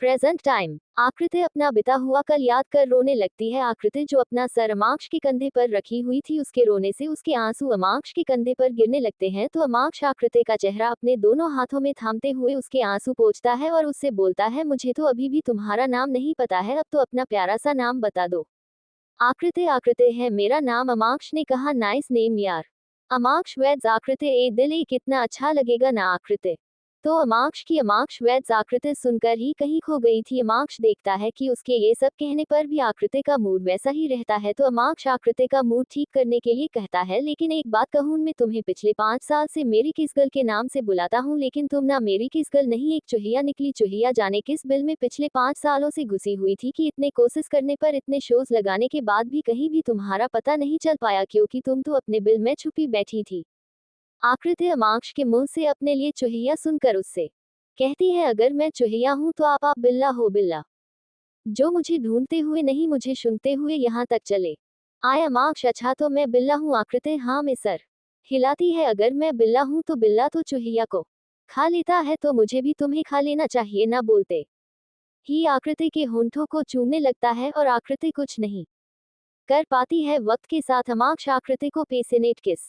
Present time. आकृति अपना बिता हुआ कल याद कर रोने लगती है। आकृति जो अपना सर अमाक्ष के कंधे पर रखी हुई थी, उसके रोने से उसके आंसू अमाक्ष के कंधे पर गिरने लगते हैं। तो अमाक्ष आकृति का चेहरा अपने दोनों हाथों में थामते हुए उसके आंसू पोंछता है और उससे बोलता है, मुझे तो अभी भी तुम्हारा नाम नहीं पता है, अब तो अपना प्यारा सा नाम बता दो। आकृति आकृति है मेरा नाम, अमाक्ष ने कहा। नाइस नेम यार। अमाक्ष वैद्य आकृति ए दिल ए कितना अच्छा लगेगा ना आकृति। तो अमाक्ष वैद्य आकृति सुनकर ही कहीं खो गई थी। अमाक्ष देखता है कि उसके ये सब कहने पर भी आकृति का मूड वैसा ही रहता है। तो अमाक्ष आकृति का मूड ठीक करने के लिए कहता है, लेकिन एक बात कहूं, मैं तुम्हें पिछले 5 साल से मेरी किसगल के नाम से बुलाता हूं, लेकिन तुम ना मेरी किसगल नहीं, एक चुहिया निकली। चुहिया जाने किस बिल में पिछले 5 सालों से घुसी हुई थी कि इतने कोशिश करने पर, इतने शोज लगाने के बाद भी कहीं भी तुम्हारा पता नहीं चल पाया, क्योंकि तुम तो अपने बिल में छुपी बैठी थी। आकृति अमाक्ष के मुंह से अपने लिए चुहिया सुनकर उससे कहती है, अगर मैं चुहिया हूं तो आप बिल्ला हो, बिल्ला जो मुझे ढूंढते हुए नहीं, मुझे सुनते हुए यहाँ तक चले आए। अमाक्ष, अच्छा तो मैं बिल्ला हूँ। आकृति, हाँ मैं सर हिलाती है। अगर मैं बिल्ला हूँ तो बिल्ला तो चुहिया को खा लेता है, तो मुझे भी तुम्हें खा लेना चाहिए ना। बोलते ही आकृति के होंठों को चूमने लगता है और आकृति कुछ नहीं कर पाती है। वक्त के साथ अमाक्ष आकृति को पैशनेट किस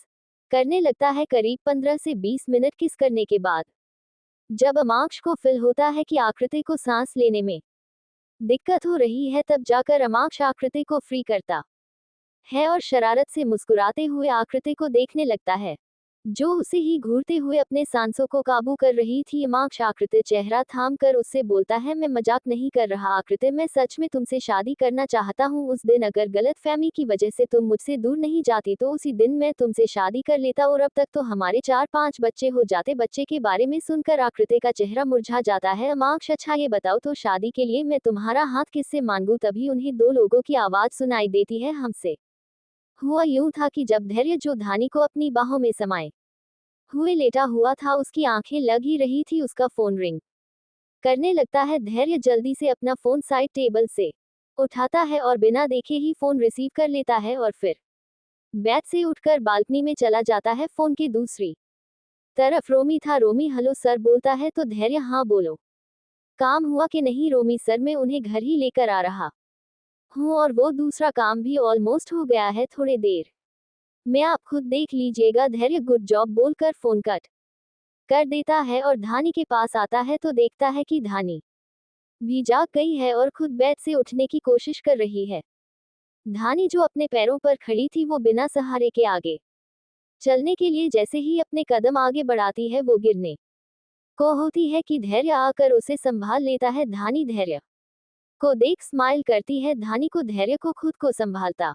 करने लगता है। करीब 15 से 20 मिनट किस करने के बाद जब अमाक्ष को फील होता है कि आकृति को सांस लेने में दिक्कत हो रही है, तब जाकर अमाक्ष आकृति को फ्री करता है और शरारत से मुस्कुराते हुए आकृति को देखने लगता है, जो उसे ही घूरते हुए अपने सांसों को काबू कर रही थी। अमाक्ष आकृति चेहरा थाम कर उससे बोलता है, मैं मजाक नहीं कर रहा आकृति, मैं सच में तुमसे शादी करना चाहता हूँ। उस दिन अगर गलतफहमी की वजह से तुम मुझसे दूर नहीं जाती तो उसी दिन मैं तुमसे शादी कर लेता और अब तक तो हमारे 4-5 बच्चे हो जाते। बच्चे के बारे में सुनकर आकृति का चेहरा मुरझा जाता है। अमाक्ष, अच्छा ये बताओ तो शादी के लिए मैं तुम्हारा हाथ किससे मांगू। तभी उन्हें 2 लोगों की आवाज सुनाई देती है। हमसे हुआ यूं था कि जब धैर्य, जो धानी को अपनी बाहों में समाये हुए लेटा हुआ था, उसकी आंखें लग ही रही थी, उसका फोन रिंग करने लगता है। धैर्य जल्दी से अपना फोन साइड टेबल से उठाता है और बिना देखे ही फोन रिसीव कर लेता है और फिर बेड से उठकर बालकनी में चला जाता है। फोन की दूसरी तरफ रोमी था। रोमी, हेलो सर, बोलता है। तो धैर्य, हाँ बोलो, काम हुआ कि नहीं। रोमी, सर मैं उन्हें घर ही लेकर आ रहा हूँ और वो दूसरा काम भी ऑलमोस्ट हो गया है, थोड़ी देर में आप खुद देख लीजिएगा। धैर्य गुड जॉब बोलकर फोन कट कर देता है और धानी के पास आता है तो देखता है कि धानी भी जाग गई है और खुद बेड से उठने की कोशिश कर रही है। धानी जो अपने पैरों पर खड़ी थी, वो बिना सहारे के आगे चलने के लिए जैसे ही अपने कदम आगे बढ़ाती है, वो गिरने को होती है कि धैर्य आकर उसे संभाल लेता है। धानी धैर्य को देख स्माइल करती है। धानी को धैर्य को खुद को संभालता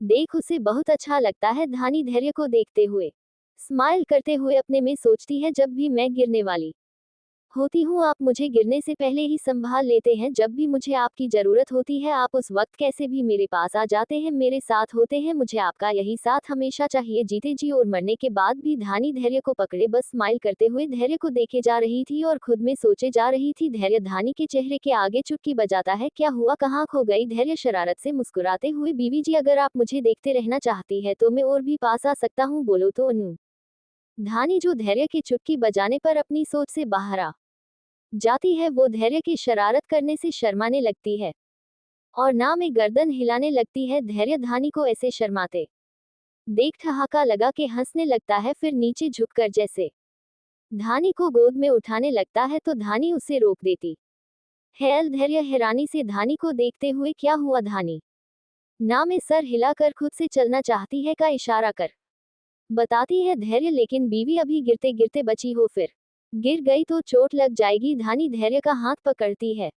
देख उसे बहुत अच्छा लगता है। धानी धैर्य को देखते हुए स्माइल करते हुए अपने में सोचती है, जब भी मैं गिरने वाली होती हूँ, आप मुझे गिरने से पहले ही संभाल लेते हैं। जब भी मुझे आपकी जरूरत होती है, आप उस वक्त कैसे भी मेरे पास आ जाते हैं, मेरे साथ होते हैं। मुझे आपका यही साथ हमेशा चाहिए, जीते जी और मरने के बाद भी। धानी धैर्य को पकड़े बस स्माइल करते हुए धैर्य को देखे जा रही थी और खुद में सोचे जा रही थी। धैर्य धानी के चेहरे के आगे चुटकी बजाता है, क्या हुआ, कहाँ खो गई। धैर्य शरारत से मुस्कुराते हुए, बीवी जी अगर आप मुझे देखते रहना चाहती है तो मैं और भी पास आ सकता हूँ, बोलो तो अनु। धानी जो धैर्य की चुटकी बजाने पर अपनी सोच से बाहर आ जाती है, वो धैर्य की शरारत करने से शर्माने लगती है और ना में गर्दन हिलाने लगती है। धैर्य धानी को ऐसे शर्माते देख ठहाका लगा के हंसने लगता है, फिर नीचे झुककर जैसे धानी को गोद में उठाने लगता है तो धानी उसे रोक देती है। धैर्य हैरानी से धानी को देखते हुए, क्या हुआ धानी, ना में सर हिलाकर खुद से चलना चाहती है का इशारा कर बताती है धैर्य, लेकिन बीवी अभी गिरते गिरते बची हो, फिर गिर गई तो चोट लग जाएगी। धानी धैर्य का हाथ पकड़ती है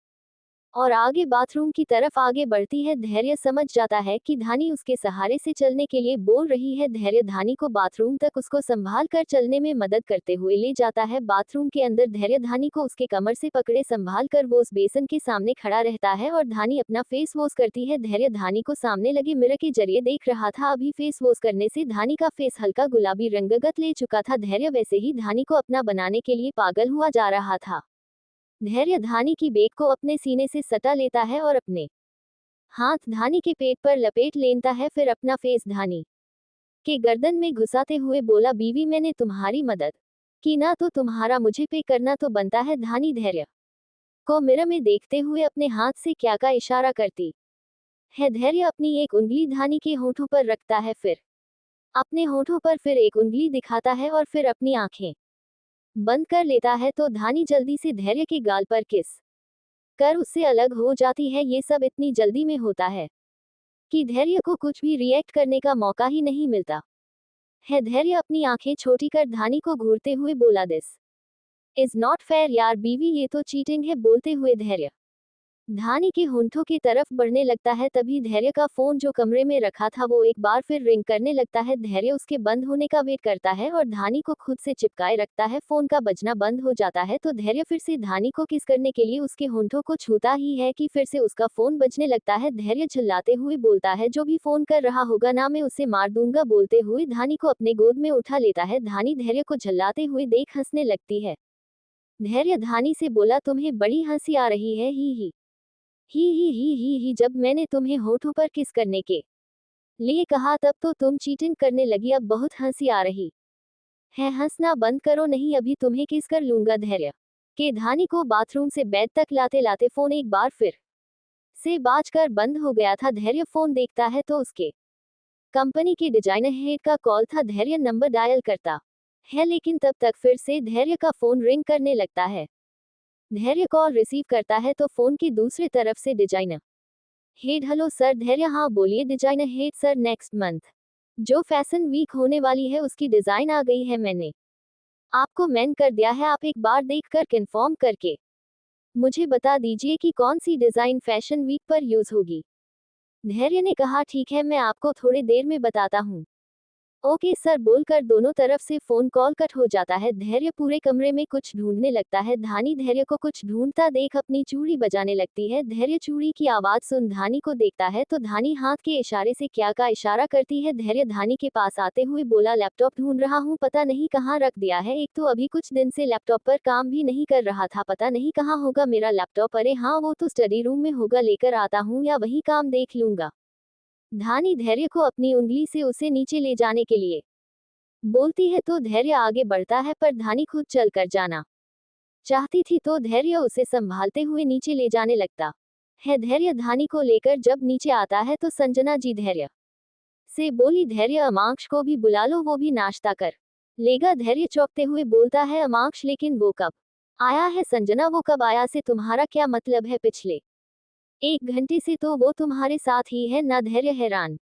और आगे बाथरूम की तरफ आगे बढ़ती है। धैर्य समझ जाता है कि धानी उसके सहारे से चलने के लिए बोल रही है। धैर्य धानी को बाथरूम तक उसको संभाल कर चलने में मदद करते हुए ले जाता है। बाथरूम के अंदर धैर्य धानी को उसके कमर से पकड़े संभाल कर वो उस बेसन के सामने खड़ा रहता है और धानी अपना फेस वॉश करती है। धैर्य धानी को सामने लगे मिरर के जरिए देख रहा था। अभी फेस वॉश करने से धानी का फेस हल्का गुलाबी रंगगत ले चुका था। धैर्य वैसे ही धानी को अपना बनाने के लिए पागल हुआ जा रहा था। धैर्य धानी की बेक को अपने सीने से सटा लेता है और अपने हाथ धानी के पेट पर लपेट लेता है, फिर अपना फेस धानी के गर्दन में घुसाते हुए बोला, बीवी मैंने तुम्हारी मदद की ना, तो तुम्हारा मुझे पे करना तो बनता है। धानी धैर्य को मिरर में देखते हुए अपने हाथ से क्या का इशारा करती है। धैर्य अपनी एक उंगली धानी के होठों पर रखता है, फिर अपने होठों पर फिर एक उंगली दिखाता है और फिर अपनी आंखें बंद कर लेता है तो धानी जल्दी से धैर्य के गाल पर किस कर उससे अलग हो जाती है। ये सब इतनी जल्दी में होता है कि धैर्य को कुछ भी रिएक्ट करने का मौका ही नहीं मिलता है। धैर्य अपनी आंखें छोटी कर धानी को घूरते हुए बोला, दिस इज नॉट फेयर यार बीवी, ये तो चीटिंग है। बोलते हुए धैर्य धानी के होंठों की तरफ बढ़ने लगता है। तभी धैर्य का फोन जो कमरे में रखा था वो एक बार फिर रिंग करने लगता है। धैर्य उसके बंद होने का वेट करता है और धानी को खुद से चिपकाए रखता है। फोन का बजना बंद हो जाता है तो धैर्य फिर से धानी को किस करने के लिए उसके होंठों को छूता ही है कि फिर से उसका फोन बजने लगता है। धैर्य चिल्लाते हुए बोलता है, जो भी फोन कर रहा होगा ना मैं उसे मार दूंगा। बोलते हुए धानी को अपने गोद में उठा लेता है। धानी धैर्य को झल्लाते हुए देख हंसने लगती है। धैर्य धानी से बोला, तुम्हें बड़ी हंसी आ रही है, ही जब मैंने तुम्हें होठों पर किस करने के लिए कहा तब तो तुम चीटिंग करने लगी। अब बहुत हंसी आ रही है, हंसना बंद करो नहीं अभी तुम्हें किस कर लूंगा। धैर्य के धानी को बाथरूम से बेड तक लाते लाते फोन एक बार फिर से बाजकर बंद हो गया था। धैर्य फोन देखता है तो उसके कंपनी के डिजाइनर हेड का कॉल था। धैर्य नंबर डायल करता है लेकिन तब तक फिर से धैर्य का फोन रिंग करने लगता है। धैर्य कॉल रिसीव करता है तो फोन की दूसरी तरफ से डिजाइनर हेड, हेलो सर। धैर्य, हाँ बोलिए। Designer head, sir next month जो फैशन वीक होने वाली है उसकी डिजाइन आ गई है, मैंने आपको मेल कर दिया है, आप एक बार देखकर कंफर्म करके मुझे बता दीजिए कि कौन सी डिजाइन फैशन वीक पर यूज होगी। धैर्य ने कहा, ठीक है मैं आपको थोड़ी देर में बताता हूँ। ओके सर बोलकर दोनों तरफ से फोन कॉल कट हो जाता है। धैर्य पूरे कमरे में कुछ ढूंढने लगता है। धानी धैर्य को कुछ ढूंढता देख अपनी चूड़ी बजाने लगती है। धैर्य चूड़ी की आवाज सुन धानी को देखता है तो धानी हाथ के इशारे से क्या का इशारा करती है। धैर्य धानी के पास आते हुए बोला, लैपटॉप ढूंढ रहा हूँ, पता नहीं कहाँ रख दिया है। एक तो अभी कुछ दिन से लैपटॉप पर काम भी नहीं कर रहा था, पता नहीं कहाँ होगा मेरा लैपटॉप। अरे हाँ वो तो स्टडी रूम में होगा, लेकर आता हूँ या वही काम देख लूंगा। धानी धैर्य को अपनी उंगली से उसे नीचे ले जाने के लिए बोलती है तो धैर्य आगे बढ़ता है पर धानी खुद चलकर जाना चाहती थी तो धैर्य उसे संभालते हुए नीचे ले जाने लगता है। धैर्य धानी को लेकर जब नीचे आता है तो संजना जी धैर्य से बोली, धैर्य अमांक्ष को भी बुला लो, वो भी नाश्ता कर लेगा। धैर्य चौंकते हुए बोलता है, अमांक्ष लेकिन वो कब आया है। संजना, वो कब आया से तुम्हारा क्या मतलब है, पिछले 1 घंटे से तो वो तुम्हारे साथ ही है ना। धैर्य हैरान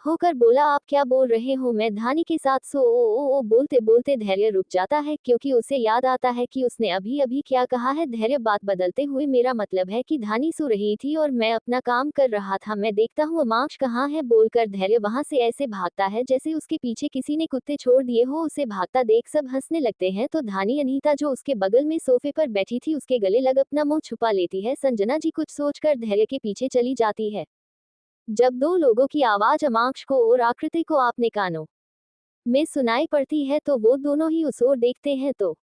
होकर बोला, आप क्या बोल रहे हो, मैं धानी के साथ सो ओ बोलते बोलते धैर्य रुक जाता है क्योंकि उसे याद आता है कि उसने अभी अभी क्या कहा है। धैर्य बात बदलते हुए, मेरा मतलब है कि धानी सो रही थी और मैं अपना काम कर रहा था, मैं देखता हूँ अमांक्ष कहाँ है। बोलकर धैर्य वहां से ऐसे भागता है जैसे उसके पीछे किसी ने कुत्ते छोड़ दिए हो। उसे भागता देख सब हंसने लगते हैं तो धानी अनीता जो उसके बगल में सोफे पर बैठी थी उसके गले लग अपना मुंह छुपा लेती है। संजना जी कुछ सोचकर धैर्य के पीछे चली जाती है। जब दो लोगों की आवाज अमांक्ष को और आकृति को अपने कानों में सुनाई पड़ती है तो वो दोनों ही उस ओर देखते हैं तो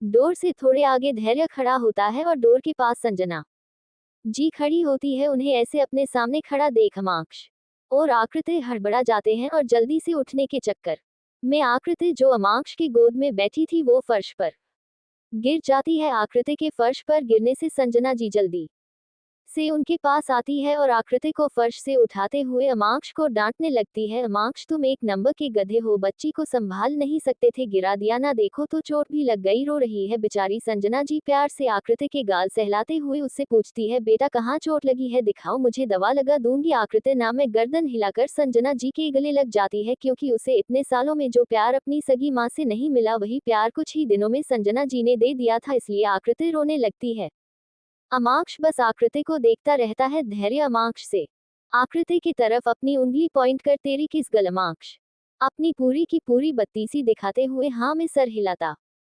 डोर से थोड़े आगे धैर्य खड़ा होता है और डोर के पास संजना जी खड़ी होती है। उन्हें ऐसे अपने सामने खड़ा देख अमांक्ष और आकृति हड़बड़ा जाते हैं और जल्दी से उठने के चक्कर में आकृति जो अमांक्ष की गोद में बैठी थी वो फर्श पर गिर जाती है। आकृति के फर्श पर गिरने से संजना जी जल्दी से उनके पास आती है और आकृति को फर्श से उठाते हुए अमांक्ष को डांटने लगती है, अमांक्ष तुम एक नंबर के गधे हो, बच्ची को संभाल नहीं सकते थे, गिरा दिया ना, देखो तो चोट भी लग गई, रो रही है बेचारी। संजना जी प्यार से आकृति के गाल सहलाते हुए उससे पूछती है, बेटा कहाँ चोट लगी है, दिखाओ मुझे, दवा लगा दूंगी। आकृति ना में गर्दन हिलाकर संजना जी के गले लग जाती है क्योंकि उसे इतने सालों में जो प्यार अपनी सगी माँ से नहीं मिला वही प्यार कुछ ही दिनों में संजना जी ने दे दिया था, इसलिए आकृति रोने लगती है। अमांक्ष बस आकृति को देखता रहता है। धैर्य अमांक्ष से आकृति की तरफ अपनी उंगली पॉइंट कर, तेरी किस गल। अमांक्ष अपनी पूरी की पूरी बत्तीसी दिखाते हुए हाँ में सर हिलाता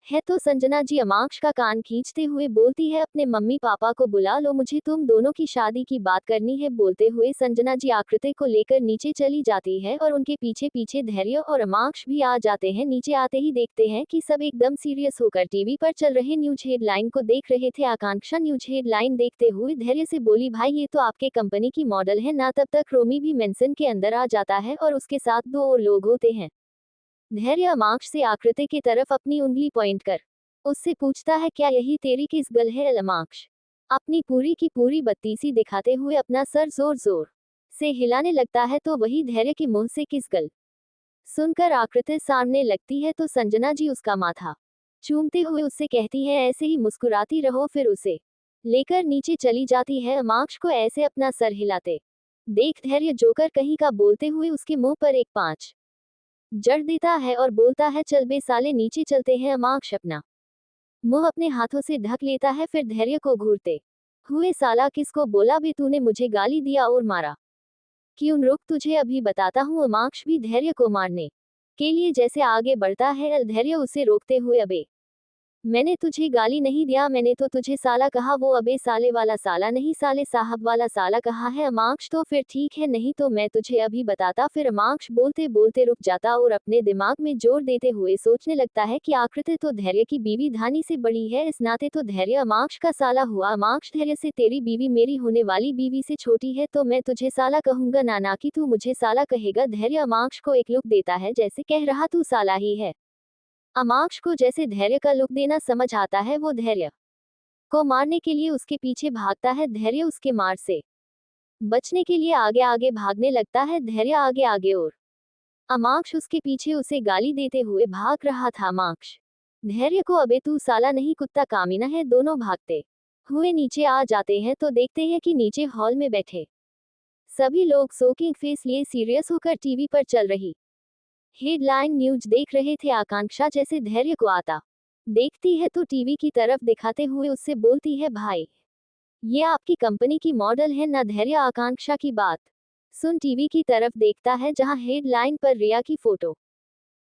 है तो संजना जी अमांक्ष का कान खींचते हुए बोलती है, अपने मम्मी पापा को बुला लो, मुझे तुम दोनों की शादी की बात करनी है। बोलते हुए संजना जी आकृति को लेकर नीचे चली जाती है और उनके पीछे पीछे धैर्य और अमांक्ष भी आ जाते हैं। नीचे आते ही देखते हैं कि सब एकदम सीरियस होकर टीवी पर चल रहे न्यूज हेडलाइन को देख रहे थे। आकांक्षा न्यूज हेडलाइन देखते हुए धैर्य से बोली, भाई ये तो आपके कंपनी की मॉडल है ना। तब तक रोमी भी मेंशन के अंदर आ जाता है और उसके साथ 2 और लोग होते हैं। धैर्य अमांक्ष से आकृति की तरफ अपनी उंगली पॉइंट कर उससे पूछता है क्या यही तेरी किसगल है अलमाक्ष। अपनी पूरी की पूरी बत्तीसी दिखाते हुए अपना सर जोर जोर से हिलाने लगता है तो वही धैर्य के मुंह से किसगल सुनकर आकृति सामने लगती है तो संजना जी उसका माथा चूमते हुए उससे कहती है ऐसे ही मुस्कुराती रहो, फिर उसे लेकर नीचे चली जाती है अमाक्ष को ऐसे अपना सर हिलाते देख धैर्य जोकर कहीं का बोलते हुए उसके मुंह पर एक पांच जड़ देता है और बोलता है चल बे साले नीचे चलते हैं। अमाक्ष अपना मुंह अपने हाथों से ढक लेता है फिर धैर्य को घूरते हुए साला किसको बोला बे तूने मुझे गाली दिया और मारा क्यों, रुक तुझे अभी बताता हूँ। अमाक्ष भी धैर्य को मारने के लिए जैसे आगे बढ़ता है धैर्य उसे रोकते हुए अबे मैंने तुझे गाली नहीं दिया, मैंने तो तुझे साला कहा। वो अबे साले वाला साला नहीं साले साहब वाला साला कहा है। अमाक्ष तो फिर ठीक है, नहीं तो मैं तुझे अभी बताता। फिर अमाक्ष बोलते बोलते रुक जाता और अपने दिमाग में जोर देते हुए सोचने लगता है कि आकृति तो धैर्य की बीवी धानी से बड़ी है, इस नाते तो धैर्य अमाक्ष का साला हुआ। अमाक्ष धैर्य से तेरी बीवी मेरी होने वाली बीवी से छोटी है तो मैं तुझे साला कहूंगा ना कि तू मुझे साला कहेगा। धैर्य अमाक्ष को एक लुक देता है जैसे कह रहा तू साला ही है। अमाक्ष को जैसे धैर्य का लुक देना समझ आता है, वो धैर्य को मारने के लिए उसके पीछे भागता है। धैर्य उसके मार से बचने के लिए आगे आगे भागने लगता है। धैर्य आगे आगे और अमाक्ष उसके पीछे उसे गाली देते हुए भाग रहा था। अमाक्ष धैर्य को अबे तू साला नहीं कुत्ता कामीना है। दोनों भागते हुए नीचे आ जाते हैं तो देखते हैं कि नीचे हॉल में बैठे सभी लोग सोकिंग फेस लिए सीरियस होकर टीवी पर चल रही हेडलाइन न्यूज देख रहे थे। आकांक्षा जैसे धैर्य को आता देखती है तो टीवी की तरफ दिखाते हुए उससे बोलती है भाई ये आपकी कंपनी की मॉडल है ना। धैर्य आकांक्षा की बात सुन टीवी की तरफ देखता है जहां हेडलाइन पर रिया की फोटो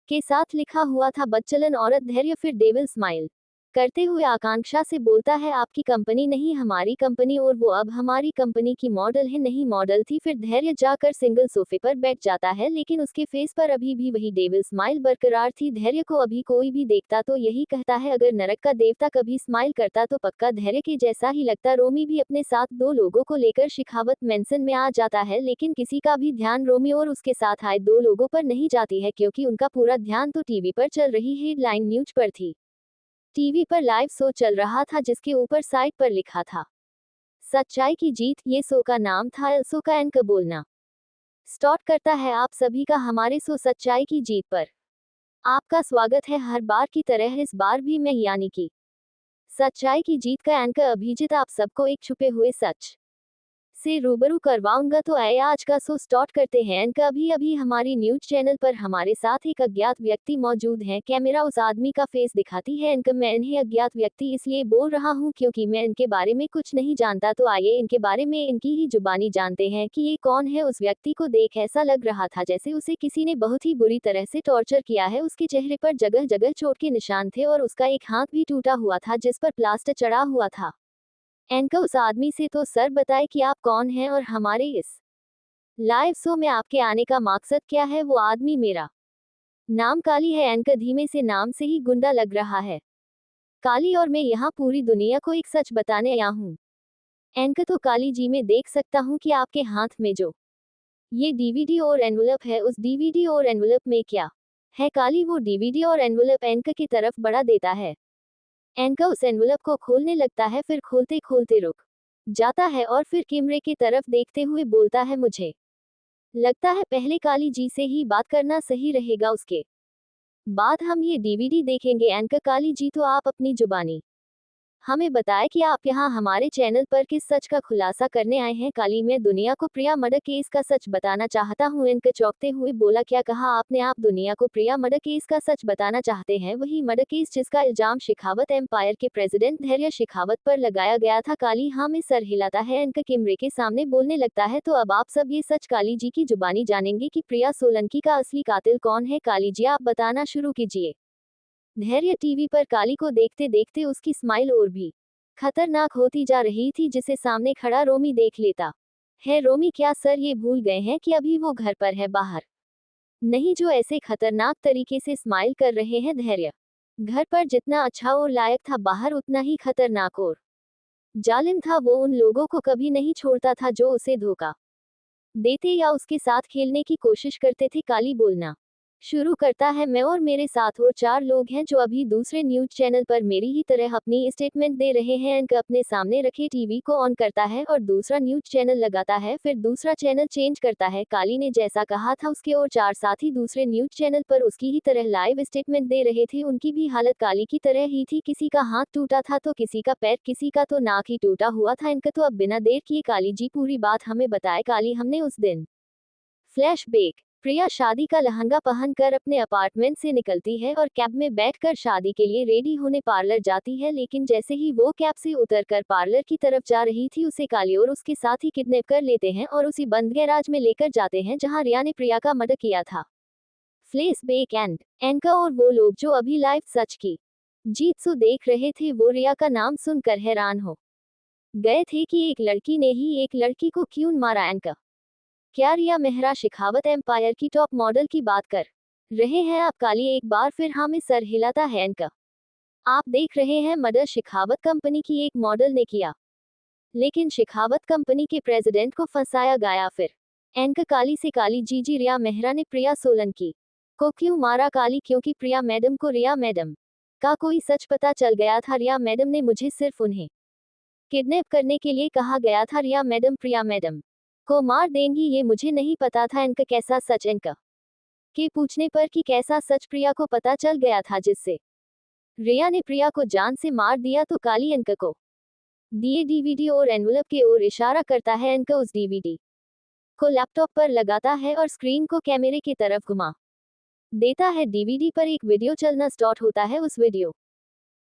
के साथ लिखा हुआ था बच्चलन औरत। धैर्य फिर डेविल स्माइल करते हुए आकांक्षा से बोलता है आपकी कंपनी नहीं हमारी कंपनी, और वो अब हमारी कंपनी की मॉडल है। नहीं मॉडल थी। फिर धैर्य जाकर सिंगल सोफे पर बैठ जाता है लेकिन उसके फेस पर अभी भी वही डेविल स्माइल बरकरार थी। धैर्य को अभी कोई भी देखता तो यही कहता है अगर नरक का देवता कभी स्माइल करता तो पक्का धैर्य के जैसा ही लगता। रोमी भी अपने साथ दो लोगों को लेकर शिखावत मेंशन में आ जाता है लेकिन किसी का भी ध्यान रोमी और उसके साथ आए दो लोगों पर नहीं जाती है क्योंकि उनका पूरा ध्यान तो टीवी पर चल रही हेडलाइन न्यूज पर थी। टीवी पर लाइव शो चल रहा था जिसके ऊपर साइड पर लिखा था सच्चाई की जीत। ये शो का नाम था शो का एंकर बोलना स्टार्ट करता है आप सभी का हमारे शो सच्चाई की जीत पर आपका स्वागत है। हर बार की तरह इस बार भी मैं यानी कि सच्चाई की जीत का एंकर अभिजीत आप सबको एक छुपे हुए सच से रूबरू करवाऊंगा। तो आइए आज का शो स्टार्ट करते हैं। एंकर अभी हमारी न्यूज चैनल पर हमारे साथ एक अज्ञात व्यक्ति मौजूद है। कैमरा उस आदमी का फेस दिखाती है। एंकर मैं इन्हें अज्ञात व्यक्ति इसलिए बोल रहा हूं क्योंकि मैं इनके बारे में कुछ नहीं जानता। तो आइए इनके बारे में इनकी ही जुबानी जानते हैं कि ये कौन है। उस व्यक्ति को देख ऐसा लग रहा था जैसे उसे किसी ने बहुत ही बुरी तरह से टॉर्चर किया है। उसके चेहरे पर जगह जगह चोट के निशान थे और उसका एक हाथ भी टूटा हुआ था जिस पर प्लास्टर चढ़ा हुआ था। एंकर उस आदमी से तो सर बताए कि आप कौन हैं और हमारे इस लाइव शो में आपके आने का मकसद क्या है। वो आदमी मेरा नाम काली है। एंकर धीमे से नाम से ही गुंडा लग रहा है। काली और मैं यहाँ पूरी दुनिया को एक सच बताने आया हूँ। एंकर तो काली जी में देख सकता हूँ कि आपके हाथ में जो ये डीवीडी और एनवलप है उस डीवीडी और एनवलप में क्या है। काली वो डीवीडी और एनवलप एंकर की तरफ बढ़ा देता है। एंकर उस एनवलप को खोलने लगता है फिर खोलते खोलते रुक जाता है और फिर कैमरे की तरफ देखते हुए बोलता है मुझे लगता है पहले काली जी से ही बात करना सही रहेगा, उसके बाद हम ये डीवीडी देखेंगे। एंकर काली जी तो आप अपनी जुबानी हमें बताएं कि आप यहाँ हमारे चैनल पर किस सच का खुलासा करने आए हैं। काली मैं दुनिया को प्रिया मर्डर केस का सच बताना चाहता हूँ। एंकर चौंकते हुए बोला क्या कहा आपने। आप दुनिया को प्रिया मर्डर केस का सच बताना चाहते हैं, वही मर्डर केस जिसका इल्जाम शेखावत एम्पायर के प्रेसिडेंट धैर्य शेखावत पर लगाया गया था। काली हाँ में सर हिलाता है। एंकर कैमरे के सामने बोलने लगता है तो अब आप सब ये सच काली जी की जुबानी जानेंगे कि प्रिया सोलंकी का असली कातिल कौन है। काली जी आप बताना शुरू कीजिए। धैर्य टीवी पर काली को देखते देखते उसकी स्माइल और भी खतरनाक होती जा रही थी जिसे सामने खड़ा रोमी देख लेता है। रोमी क्या सर ये भूल गए हैं कि अभी वो घर पर है, बाहर नहीं, जो ऐसे खतरनाक तरीके से स्माइल कर रहे हैं। धैर्य घर पर जितना अच्छा और लायक था बाहर उतना ही खतरनाक और जालिम था। वो उन लोगों को कभी नहीं छोड़ता था जो उसे धोखा देते या उसके साथ खेलने की कोशिश करते थे। काली बोलना शुरू करता है, मैं और मेरे साथ और 4 लोग हैं जो अभी दूसरे न्यूज़ चैनल पर मेरी ही तरह अपनी स्टेटमेंट दे रहे हैं। एंकर अपने सामने रखे टीवी को ऑन करता है और दूसरा न्यूज़ चैनल लगाता है, फिर दूसरा चैनल चेंज करता है। काली ने जैसा कहा था उसके और 4 साथी दूसरे न्यूज़ चैनल पर उसकी ही तरह लाइव स्टेटमेंट दे रहे थे। उनकी भी हालत काली की तरह ही थी, किसी का हाथ टूटा था तो किसी का पैर, किसी का तो नाक ही टूटा हुआ था इनका। तो अब बिना देर किए काली जी पूरी बात हमें बताए। काली, हमने उस दिन फ्लैशबैक। प्रिया शादी का लहंगा पहनकर अपने अपार्टमेंट से निकलती है और कैब में बैठकर शादी के लिए रेडी होने पार्लर जाती है, लेकिन जैसे ही वो कैब से उतरकर पार्लर की तरफ जा रही थी उसे काली और उसके साथी किडनैप कर लेते हैं और उसी बंद गैराज में लेकर जाते हैं जहां रिया ने प्रिया का मर्डर किया था। फ्लैशबैक एंड एंकर और वो लोग जो अभी लाइव सच की जीतसु देख रहे थे वो रिया का नाम सुनकर हैरान हो गए थे कि एक लड़की ने ही एक लड़की को क्यों मारा। एंकर, क्या रिया मेहरा शेखावत एम्पायर की टॉप मॉडल की बात कर रहे हैं आप? काली एक बार फिर हाँ में सर हिलाता है। एंकर, आप देख रहे हैं मर्डर शेखावत कंपनी की एक मॉडल ने किया, लेकिन शेखावत कंपनी के प्रेसिडेंट को फंसाया गया। फिर एंकर, काली से काली जी रिया मेहरा ने प्रिया सोलंकी को क्यों मारा? काली, क्योंकि प्रिया मैडम को रिया मैडम का कोई सच पता चल गया था। रिया मैडम ने मुझे सिर्फ उन्हें किडनैप करने के लिए कहा गया था। रिया मैडम प्रिया मैडम को मार देंगी ये मुझे नहीं पता था। इनका कैसा सच? इनका के पूछने पर कि कैसा सच प्रिया को पता चल गया था जिससे रिया ने प्रिया को जान से मार दिया। तो काली इनका को दिए डीवीडी और एनवलप की ओर इशारा करता है। इनका उस डीवीडी को लैपटॉप पर लगाता है और स्क्रीन को कैमरे की तरफ घुमा देता है। डीवीडी पर एक वीडियो चलना स्टार्ट होता है। उस वीडियो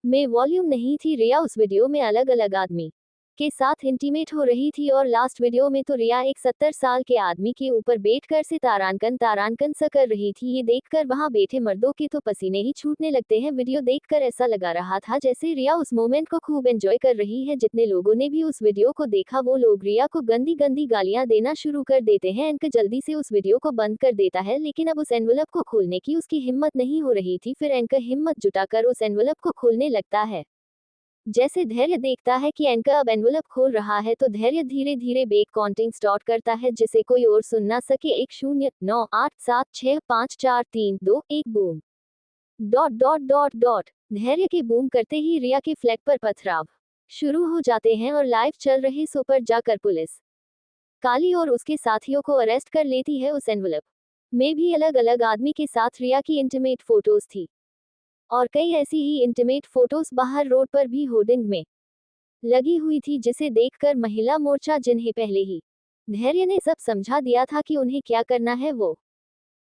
में वॉल्यूम नहीं थी। रिया उस वीडियो में अलग अलग आदमी के साथ इंटीमेट हो रही थी और लास्ट वीडियो में तो रिया एक 70 साल के आदमी के ऊपर बैठकर से तारांकन सा कर रही थी। ये देखकर वहां बैठे मर्दों के तो पसीने ही छूटने लगते हैं। वीडियो देखकर ऐसा लगा रहा था जैसे रिया उस मोमेंट को खूब एंजॉय कर रही है। जितने लोगों ने भी उस वीडियो को देखा वो लोग रिया को गंदी गंदी गालियां देना शुरू कर देते हैं। इनका जल्दी से उस वीडियो को बंद कर देता है, लेकिन अब उस एनवलप को खोलने की उसकी हिम्मत नहीं हो रही थी। फिर एंकर हिम्मत जुटाकर उस एनवलप को खोलने लगता है। जैसे धैर्य देखता है कि एंकर अब एनवलप खोल रहा है तो धैर्य धीरे धीरे बैक काउंटिंग स्टार्ट करता है जिसे कोई और सुन ना सके। 1098765342 boom dot dot dot dot. धैर्य के बूम करते ही रिया के फ्लैट पर पथराव शुरू हो जाते हैं और लाइव चल रहे शो पर जाकर पुलिस काली और उसके साथियों को अरेस्ट कर लेती है। उस एनवलप में भी अलग अलग आदमी के साथ रिया की इंटीमेट फोटोज थी और कई ऐसी ही इंटीमेट फोटोज बाहर रोड पर भी होर्डिंग में लगी हुई थी, जिसे देखकर महिला मोर्चा जिन्हें पहले ही धैर्य ने सब समझा दिया था कि उन्हें क्या करना है, वो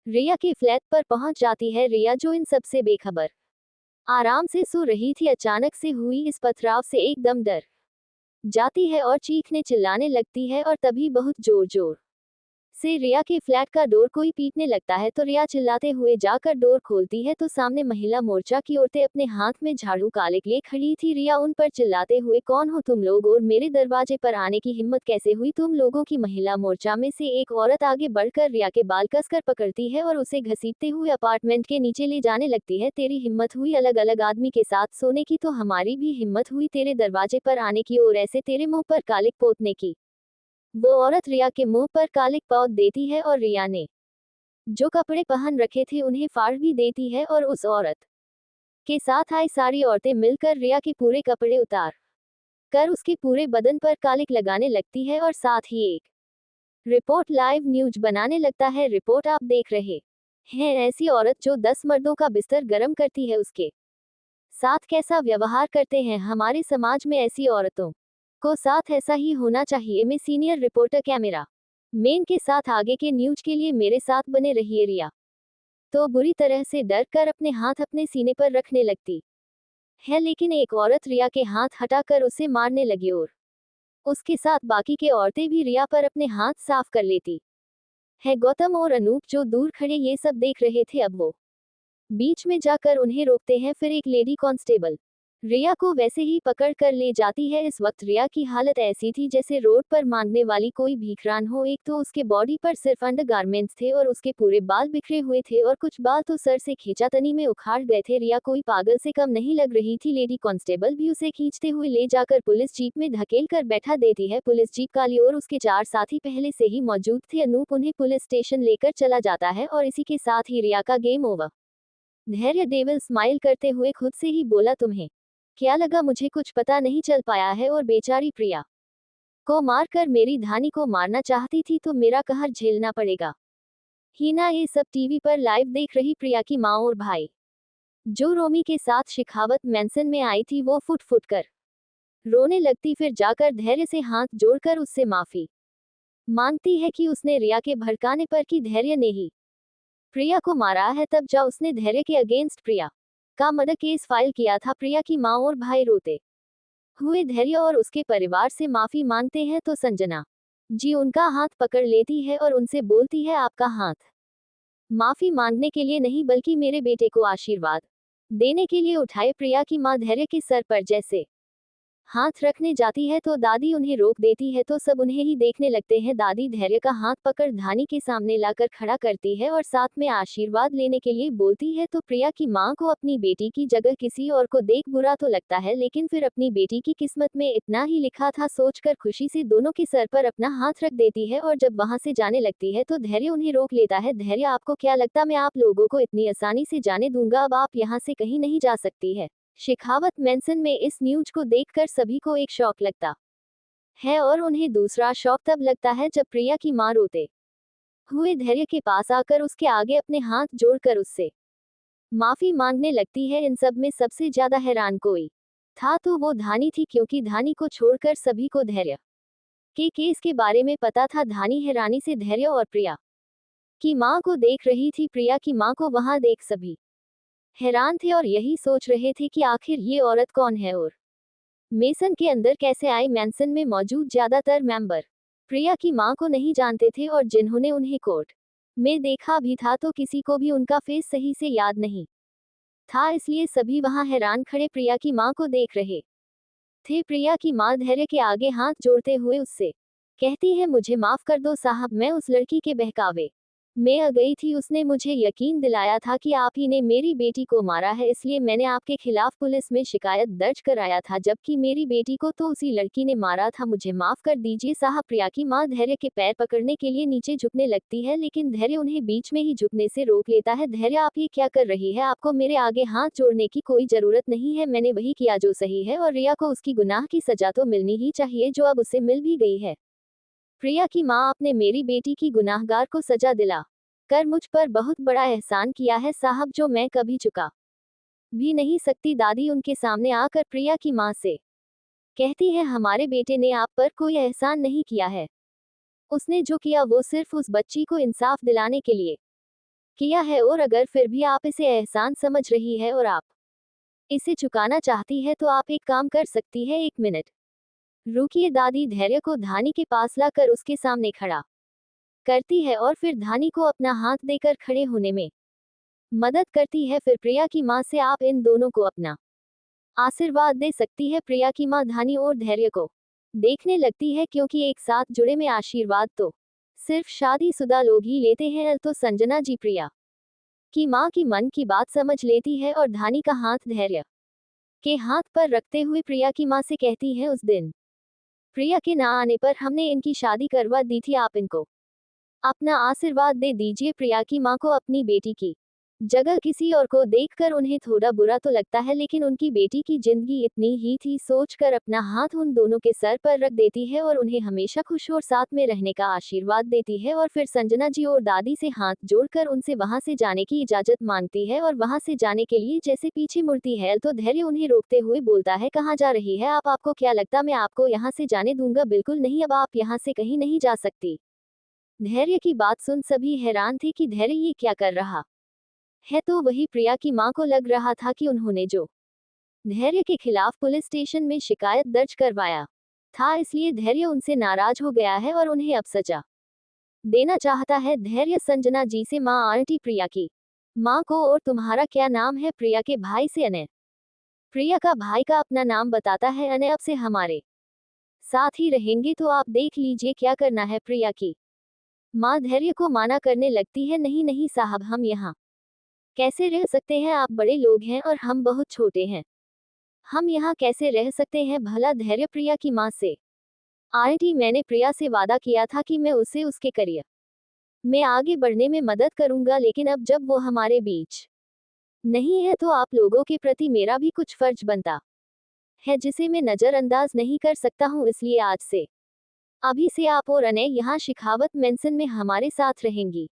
रिया के फ्लैट पर पहुंच जाती है। रिया जो इन सब से बेखबर आराम से सो रही थी, अचानक से हुई इस पथराव से एकदम डर जाती है और चीखने चिल्लाने लगती है और तभी बहुत जोर जोर से रिया के फ्लैट का डोर कोई पीटने लगता है। तो रिया चिल्लाते हुए जाकर डोर खोलती है तो सामने महिला मोर्चा की औरतें अपने हाथ में झाड़ू काले लिए खड़ी थी। रिया उन पर चिल्लाते हुए, कौन हो तुम लोग और मेरे दरवाजे पर आने की हिम्मत कैसे हुई तुम लोगों की? महिला मोर्चा में से एक औरत आगे बढ़कर रिया के बाल कसकर पकड़ती है और उसे घसीटते हुए अपार्टमेंट के नीचे ले जाने लगती है। तेरी हिम्मत हुई अलग अलग आदमी के साथ सोने की तो हमारी भी हिम्मत हुई तेरे दरवाजे पर आने की और ऐसे तेरे मुंह पर कालिक पोतने की। वो औरत रिया के मुंह पर कालिक पौध देती है और रिया ने जो कपड़े पहन रखे थे उन्हें फाड़ भी देती है और उस औरत के साथ आई सारी औरतें मिलकर रिया के पूरे कपड़े उतार कर उसके पूरे बदन पर कालिक लगाने लगती है और साथ ही एक रिपोर्ट लाइव न्यूज बनाने लगता है। रिपोर्ट आप देख रहे हैं ऐसी औरत जो 10 मर्दों का बिस्तर गर्म करती है उसके साथ कैसा व्यवहार करते हैं हमारे समाज में ऐसी औरतों को साथ ऐसा ही होना चाहिए। मैं सीनियर रिपोर्टर कैमरा मेन के साथ आगे के न्यूज के लिए मेरे साथ बने रहिए। रिया तो बुरी तरह से डर कर अपने हाथ अपने सीने पर रखने लगती है, लेकिन एक औरत रिया के हाथ हटाकर उसे मारने लगी और उसके साथ बाकी के औरतें भी रिया पर अपने हाथ साफ कर लेती है। गौतम और अनूप जो दूर खड़े ये सब देख रहे थे अब वो बीच में जाकर उन्हें रोकते हैं। फिर एक लेडी कांस्टेबल रिया को वैसे ही पकड़ कर ले जाती है। इस वक्त रिया की हालत ऐसी थी जैसे रोड पर मांगने वाली कोई भीखरान हो। एक तो उसके बॉडी पर सिर्फ अंडरगारमेंट्स थे और उसके पूरे बाल बिखरे हुए थे और कुछ बाल तो सर से खींचातनी में उखाड़ गए थे। रिया कोई पागल से कम नहीं लग रही थी। लेडी कांस्टेबल भी उसे खींचते हुए ले जाकर पुलिस जीप में धकेल कर बैठा देती है। पुलिस जीप काली और उसके 4 साथी पहले से ही मौजूद थे। अनूप उन्हें पुलिस स्टेशन लेकर चला जाता है और इसी के साथ ही रिया का गेम ओवर। धैर्य देवल स्माइल करते हुए खुद से ही बोला, तुम्हें क्या लगा मुझे कुछ पता नहीं चल पाया है? और बेचारी प्रिया को मारकर मेरी धानी को मारना चाहती थी तो मेरा कहर झेलना पड़ेगा। हिना ये सब टीवी पर लाइव देख रही प्रिया की माँ और भाई जो रोमी के साथ शिखावत मैंसन में आई थी वो फुट फुट कर रोने लगती। फिर जाकर धैर्य से हाथ जोड़कर उससे माफी मांगती है कि उसने रिया के भड़काने पर कि धैर्य ने ही प्रिया को मारा है। तब जा उसने धैर्य के अगेंस्ट प्रिया का मर्डर केस फाइल किया था। प्रिया की माँ और भाई रोते हुए धैर्य और उसके परिवार से माफी मांगते हैं तो संजना जी उनका हाथ पकड़ लेती है और उनसे बोलती है, आपका हाथ माफी मांगने के लिए नहीं बल्कि मेरे बेटे को आशीर्वाद देने के लिए उठाए। प्रिया की माँ धैर्य के सर पर जैसे हाथ रखने जाती है तो दादी उन्हें रोक देती है तो सब उन्हें ही देखने लगते हैं। दादी धैर्य का हाथ पकड़ धानी के सामने लाकर खड़ा करती है और साथ में आशीर्वाद लेने के लिए बोलती है। तो प्रिया की माँ को अपनी बेटी की जगह किसी और को देख बुरा तो लगता है, लेकिन फिर अपनी बेटी की किस्मत में इतना ही लिखा था सोचकर खुशी से दोनों के सर पर अपना हाथ रख देती है। और जब वहां से जाने लगती है तो धैर्य उन्हें रोक लेता है। धैर्य, आपको क्या लगता मैं आप लोगों को इतनी आसानी से जाने दूंगा? अब आप यहाँ से कहीं नहीं जा सकती है। शिखावत मैंसन में इस न्यूज को देखकर सभी को एक शॉक लगता है और उन्हें दूसरा शॉक तब लगता है जब प्रिया की मां रोते हुए धैर्य के पास आकर उसके आगे अपने हाथ जोड़कर उससे माफी मांगने लगती है। इन सब में सबसे ज्यादा हैरान कोई था तो वो धानी थी, क्योंकि धानी को छोड़कर सभी को धैर्य के केस के बारे में पता था। धानी हैरानी से धैर्य और प्रिया की मां को देख रही थी। प्रिया की मां को वहां देख सभी हैरान थे और यही सोच रहे थे कि आखिर ये औरत कौन है और मेसन के अंदर कैसे आई। मैंसन में मौजूद ज्यादातर मेंबर प्रिया की मां को नहीं जानते थे और जिन्होंने उन्हें कोर्ट में देखा भी था तो किसी को भी उनका फेस सही से याद नहीं था, इसलिए सभी वहां हैरान खड़े प्रिया की मां को देख रहे थे। प्रिया की मां धैर्य के आगे हाथ जोड़ते हुए उससे कहती है, मुझे माफ कर दो साहब, मैं उस लड़की के बहकावे मैं आ गई थी। उसने मुझे यकीन दिलाया था कि आप ही ने मेरी बेटी को मारा है, इसलिए मैंने आपके खिलाफ पुलिस में शिकायत दर्ज कराया था, जबकि मेरी बेटी को तो उसी लड़की ने मारा था। मुझे माफ कर दीजिए साहब। प्रिया की मां धैर्य के पैर पकड़ने के लिए नीचे झुकने लगती है, लेकिन धैर्य उन्हें बीच में ही झुकने से रोक लेता है। धैर्य, आप ये क्या कर रही है? आपको मेरे आगे हाथ जोड़ने की कोई जरूरत नहीं है। मैंने वही किया जो सही है और रिया को उसकी गुनाह की सजा तो मिलनी ही चाहिए, जो अब उसे मिल भी गई है। प्रिया की मां, आपने मेरी बेटी की गुनाहगार को सजा दिला कर मुझ पर बहुत बड़ा एहसान किया है साहब, जो मैं कभी चुका भी नहीं सकती। दादी उनके सामने आकर प्रिया की मां से कहती है, हमारे बेटे ने आप पर कोई एहसान नहीं किया है। उसने जो किया वो सिर्फ उस बच्ची को इंसाफ दिलाने के लिए किया है, और अगर फिर भी आप इसे एहसान समझ रही है और आप इसे चुकाना चाहती है तो आप एक काम कर सकती है। 1 मिनट रुकिए। दादी धैर्य को धानी के पास लाकर उसके सामने खड़ा करती है और फिर धानी को अपना हाथ देकर खड़े होने में मदद करती है। फिर प्रिया की मां से आप इन दोनों को अपना आशीर्वाद दे सकती है। प्रिया की मां धानी और धैर्य को देखने लगती है, क्योंकि एक साथ जुड़े में आशीर्वाद तो सिर्फ शादीशुदा लोग ही लेते हैं। तो संजना जी प्रिया की मां की मन की बात समझ लेती है और धानी का हाथ धैर्य के हाथ पर रखते हुए प्रिया की मां से कहती है, उस दिन प्रिया के ना आने पर हमने इनकी शादी करवा दी थी, आप इनको अपना आशीर्वाद दे दीजिए। प्रिया की मां को अपनी बेटी की जगह किसी और को देखकर उन्हें थोड़ा बुरा तो लगता है, लेकिन उनकी बेटी की जिंदगी इतनी ही थी सोचकर अपना हाथ उन दोनों के सर पर रख देती है और उन्हें हमेशा खुश और साथ में रहने का आशीर्वाद देती है। और फिर संजना जी और दादी से हाथ जोड़कर उनसे वहां से जाने की इजाजत मांगती है और वहां से जाने के लिए जैसे पीछे मुड़ती है तो धैर्य उन्हें रोकते हुए बोलता है, कहाँ जा रही है आप? आपको क्या लगता मैं आपको यहाँ से जाने दूंगा? बिल्कुल नहीं, अब आप यहाँ से कहीं नहीं जा सकती। धैर्य की बात सुन सभी हैरान थे कि धैर्य ये क्या कर रहा है। तो वही प्रिया की मां को लग रहा था कि उन्होंने जो धैर्य के खिलाफ पुलिस स्टेशन में शिकायत दर्ज करवाया था, इसलिए धैर्य उनसे नाराज हो गया है और उन्हें अब सजा देना चाहता है। धैर्य संजना जी से मां आंटी प्रिया की मां को, और तुम्हारा क्या नाम है? प्रिया के भाई से अनय प्रिया का भाई का अपना नाम बताता है अने अब से हमारे साथ ही रहेंगे, तो आप देख लीजिए क्या करना है। प्रिया की माँ धैर्य को माना करने लगती है, नहीं नहीं साहब, हम यहाँ कैसे रह सकते हैं, आप बड़े लोग हैं और हम बहुत छोटे हैं, हम यहाँ कैसे रह सकते हैं भला। धैर्य प्रिया की माँ से, आंटी मैंने प्रिया से वादा किया था कि मैं उसे उसके करियर में आगे बढ़ने में मदद करूंगा, लेकिन अब जब वो हमारे बीच नहीं है तो आप लोगों के प्रति मेरा भी कुछ फर्ज बनता है जिसे मैं नजरअंदाज नहीं कर सकता हूँ। इसलिए आज से, अभी से आप और अनय यहाँ शिखावत मेंशन में हमारे साथ रहेंगी।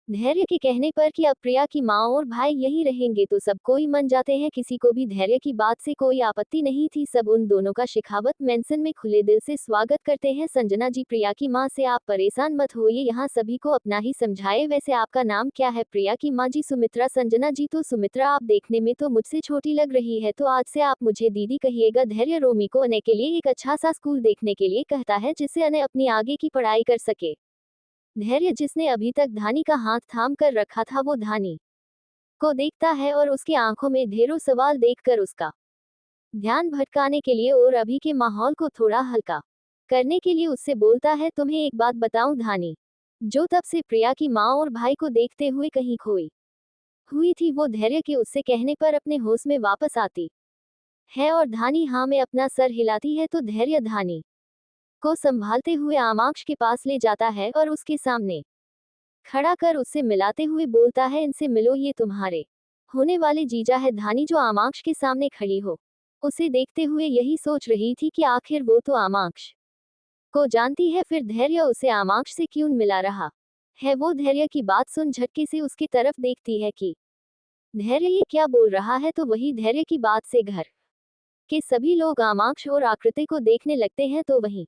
धैर्य के कहने पर कि अब प्रिया की माँ और भाई यहीं रहेंगे तो सब कोई मान जाते हैं, किसी को भी धैर्य की बात से कोई आपत्ति नहीं थी। सब उन दोनों का शिखावत मेंशन में खुले दिल से स्वागत करते हैं। संजना जी, प्रिया की माँ से आप परेशान मत होइए, यहाँ सभी को अपना ही समझाए। वैसे आपका नाम क्या है? प्रिया की माँ जी, सुमित्रा। संजना जी, तो सुमित्रा आप देखने में तो मुझसे छोटी लग रही है, तो आज से आप मुझे दीदी कहिएगा। धैर्य रोमी को अनय के लिए एक अच्छा सा स्कूल देखने के लिए कहता है जिससे अनय अपनी आगे की पढ़ाई कर सके। धैर्य, जिसने अभी तक धानी का हाथ थाम कर रखा था, वो धानी को देखता है और उसकी आंखों में ढेरों सवाल देखकर उसका ध्यान भटकाने के लिए और अभी के माहौल को थोड़ा हल्का करने के लिए उससे बोलता है, तुम्हें एक बात बताऊं धानी, जो तब से प्रिया की माँ और भाई को देखते हुए कहीं खोई हुई थी, वो धैर्य के उससे कहने पर अपने होश में वापस आती है। और धानी हाँ में अपना सर हिलाती है तो धैर्य धानी को संभालते हुए आमाक्ष के पास ले जाता है और उसके सामने खड़ा कर उससे मिलाते हुए बोलता है, इनसे मिलो, ये तुम्हारे होने वाले जीजा है। धानी, जो आमाक्ष के सामने खड़ी हो, उसे देखते हुए यही सोच रही थी कि आखिर वो तो आमाक्ष को जानती है, फिर धैर्य उसे आमाक्ष से क्यों मिला रहा है। वो धैर्य की बात सुन झटके से उसकी तरफ देखती है कि धैर्य ये क्या बोल रहा है, तो वही धैर्य की बात से घर के सभी लोग आमाक्ष और आकृति को देखने लगते हैं, तो वहीं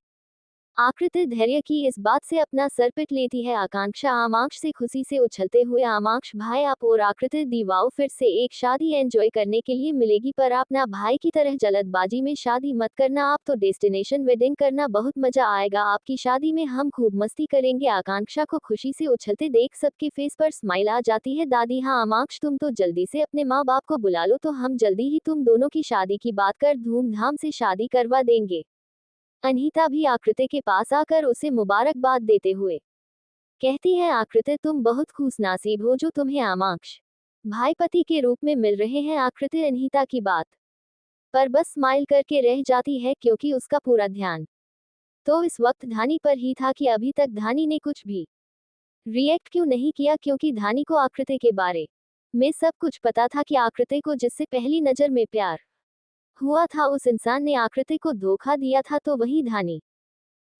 आकृति धैर्य की इस बात से अपना सर पिट लेती है। आकांक्षा आमाक्ष से खुशी से उछलते हुए, आमाक्ष भाई, आप और आकृति दीवाओ फिर से एक शादी एंजॉय करने के लिए मिलेगी, पर आप ना भाई की तरह जल्दबाजी में शादी मत करना, आप तो डेस्टिनेशन वेडिंग करना, बहुत मजा आएगा आपकी शादी में, हम खूब मस्ती करेंगे। आकांक्षा को खुशी से उछलते देख सबके फेस पर स्माइल आ जाती है। दादी, हाँ आमाक्ष, तुम तो जल्दी से अपने माँ बाप को बुला लो, तो हम जल्दी ही तुम दोनों की शादी की बात कर धूमधाम से शादी करवा देंगे। अनीता भी आकृति के पास आकर उसे मुबारकबाद देते हुए कहती है, आकृति तुम बहुत खुशनसीब हो जो तुम्हें आमाक्ष भाई पति के रूप में मिल रहे हैं। आकृति अनीता की बात पर बस स्माइल करके रह जाती है, क्योंकि उसका पूरा ध्यान तो इस वक्त धानी पर ही था कि अभी तक धानी ने कुछ भी रिएक्ट क्यों नहीं किया, क्योंकि धानी को आकृति के बारे में सब कुछ पता था कि आकृति को जिससे पहली नजर में प्यार हुआ था, उस इंसान ने आकृति को धोखा दिया था। तो वही धानी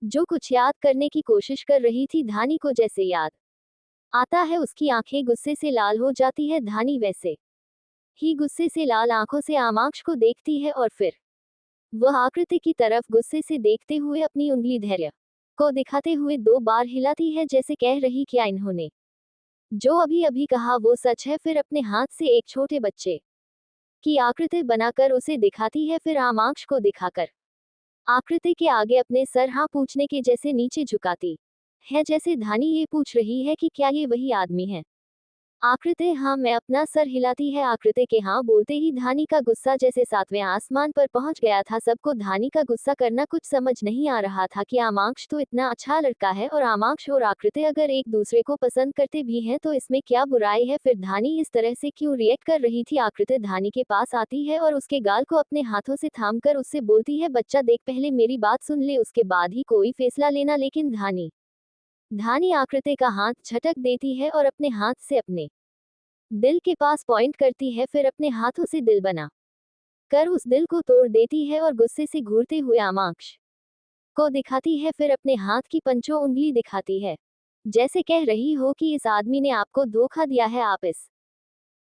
जो कुछ याद करने की कोशिश कर रही थी, धानी को जैसे याद आता है उसकी आंखें गुस्से से लाल हो जाती है। धानी वैसे ही गुस्से से लाल आंखों से आमाक्ष को देखती है और फिर वह आकृति की तरफ गुस्से से देखते हुए अपनी उंगली धैर्य को दिखाते हुए 2 बार हिलाती है, जैसे कह रही, क्या इन्होंने जो अभी अभी कहा वो सच है। फिर अपने हाथ से एक छोटे बच्चे की आकृति बनाकर उसे दिखाती है, फिर आमाक्ष को दिखाकर आकृति के आगे अपने सर हाँ पूछने के जैसे नीचे झुकाती है, जैसे धानी ये पूछ रही है कि क्या ये वही आदमी है। आकृति हाँ मैं अपना सर हिलाती है। आकृति के हाँ बोलते ही धानी का गुस्सा जैसे 7वें आसमान पर पहुंच गया था। सबको धानी का गुस्सा करना कुछ समझ नहीं आ रहा था कि आमाक्ष तो इतना अच्छा लड़का है, और आमाक्ष और आकृति अगर एक दूसरे को पसंद करते भी हैं तो इसमें क्या बुराई है, फिर धानी इस तरह से क्यों रिएक्ट कर रही थी। आकृति धानी के पास आती है और उसके गाल को अपने हाथों से थाम कर उससे बोलती है, बच्चा देख, पहले मेरी बात सुन ले, उसके बाद ही कोई फैसला लेना। लेकिन धानी आकृति का हाथ झटक देती है और अपने हाथ से अपने दिल के पास पॉइंट करती है, फिर अपने हाथों से दिल बना कर उस दिल को तोड़ देती है और गुस्से से घूरते हुए आमाक्ष को दिखाती है, फिर अपने हाथ की पंचों उंगली दिखाती है, जैसे कह रही हो कि इस आदमी ने आपको धोखा दिया है, आप इस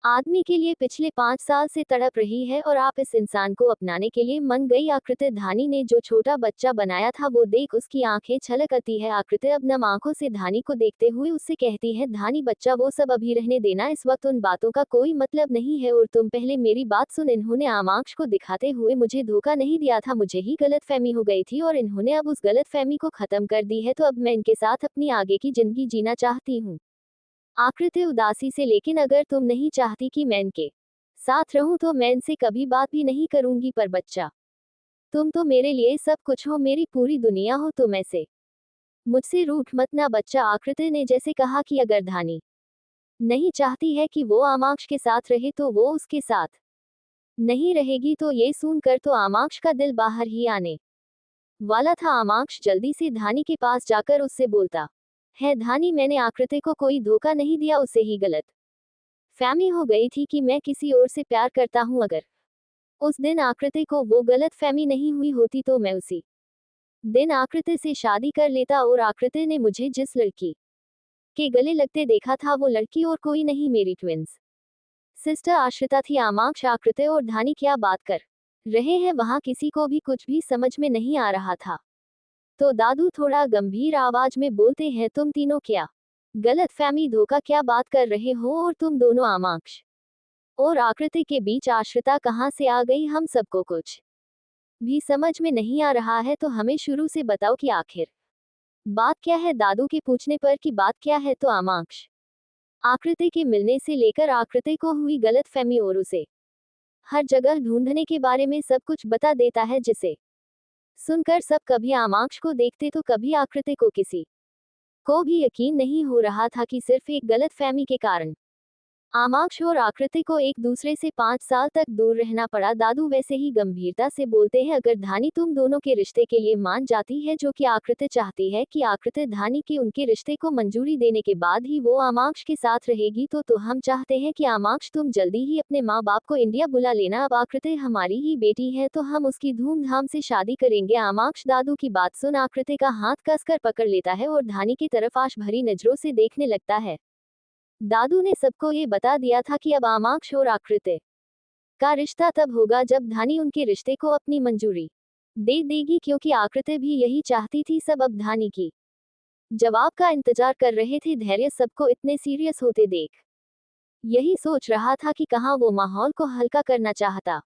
आदमी के लिए पिछले 5 साल से तड़प रही है और आप इस इंसान को अपनाने के लिए मन गई। आकृति धानी ने जो छोटा बच्चा बनाया था वो देख उसकी आंखें छलक आती है। आकृति अब नम आंखों से धानी को देखते हुए उससे कहती है, धानी बच्चा वो सब अभी रहने देना, इस वक्त उन बातों का कोई मतलब नहीं है, और तुम पहले मेरी बात सुन। इन्होंने आमाक्ष को दिखाते हुए मुझे धोखा नहीं दिया था, मुझे ही गलतफहमी हो गई थी और इन्होंने अब उस गलतफहमी को खत्म कर दी है, तो अब मैं इनके साथ अपनी आगे की जिंदगी जीना चाहती हूँ। आकृति उदासी से, लेकिन अगर तुम नहीं चाहती कि मैं इनके साथ रहूं तो मैं इनसे कभी बात भी नहीं करूंगी, पर बच्चा, तुम तो मेरे लिए सब कुछ हो, मेरी पूरी दुनिया हो तुम ऐसे मुझसे रूठ मत ना बच्चा। आकृति ने जैसे कहा कि अगर धानी नहीं चाहती है कि वो आमाक्ष के साथ रहे तो वो उसके साथ नहीं रहेगी। तो ये सुनकर तो आमाक्ष का दिल बाहर ही आने वाला था। आमाक्ष जल्दी से धानी के पास जाकर उससे बोलता है, धानी मैंने आकृति को कोई धोखा नहीं दिया, उसे ही गलत फहमी हो गई थी कि मैं किसी और से प्यार करता हूँ। अगर उस दिन आकृति को वो गलत फहमी नहीं हुई होती तो मैं उसी दिन आकृति से शादी कर लेता, और आकृति ने मुझे जिस लड़की के गले लगते देखा था वो लड़की और कोई नहीं, मेरी ट्विंस सिस्टर आश्रिता थी। आमाक्ष, आकृति और धानी क्या बात कर रहे हैं वहां किसी को भी कुछ भी समझ में नहीं आ रहा था। तो दादू थोड़ा गंभीर आवाज में बोलते हैं, तुम तीनों क्या गलत फहमी धोखा क्या बात कर रहे हो, और तुम दोनों आमाक्ष और आकृति के बीच आश्रिता कहाँ से आ गई, हम सबको कुछ भी समझ में नहीं आ रहा है। तो हमें शुरू से बताओ कि आखिर बात क्या है। दादू के पूछने पर कि बात क्या है तो आमाक्ष आकृति के मिलने से लेकर आकृति को हुई गलतफहमी और उसे हर जगह ढूंढने के बारे में सब कुछ बता देता है, जिसे सुनकर सब कभी आमाक्ष को देखते तो कभी आकृति को। किसी को भी यकीन नहीं हो रहा था कि सिर्फ एक गलतफहमी के कारण आमाक्ष और आकृति को एक दूसरे से 5 साल तक दूर रहना पड़ा। दादू वैसे ही गंभीरता से बोलते हैं, अगर धानी तुम दोनों के रिश्ते के लिए मान जाती है, जो कि आकृति चाहती है कि आकृति धानी के उनके रिश्ते को मंजूरी देने के बाद ही वो आमाक्ष के साथ रहेगी, तो हम चाहते हैं कि आमाक्ष तुम जल्दी ही अपने माँ बाप को इंडिया बुला लेना। अब आकृति हमारी ही बेटी है तो हम उसकी धूमधाम से शादी करेंगे। आमाक्ष दादू की बात सुन आकृति का हाथ कसकर पकड़ लेता है और धानी की तरफ आश भरी नजरों से देखने लगता है। दादू ने सबको ये बता दिया था कि अब आमाक्ष और आकृति का रिश्ता तब होगा जब धानी उनके रिश्ते को अपनी मंजूरी दे देगी, क्योंकि आकृति भी यही चाहती थी। सब अब धानी की जवाब का इंतजार कर रहे थे। धैर्य सबको इतने सीरियस होते देख यही सोच रहा था कि कहाँ वो माहौल को हल्का करना चाहता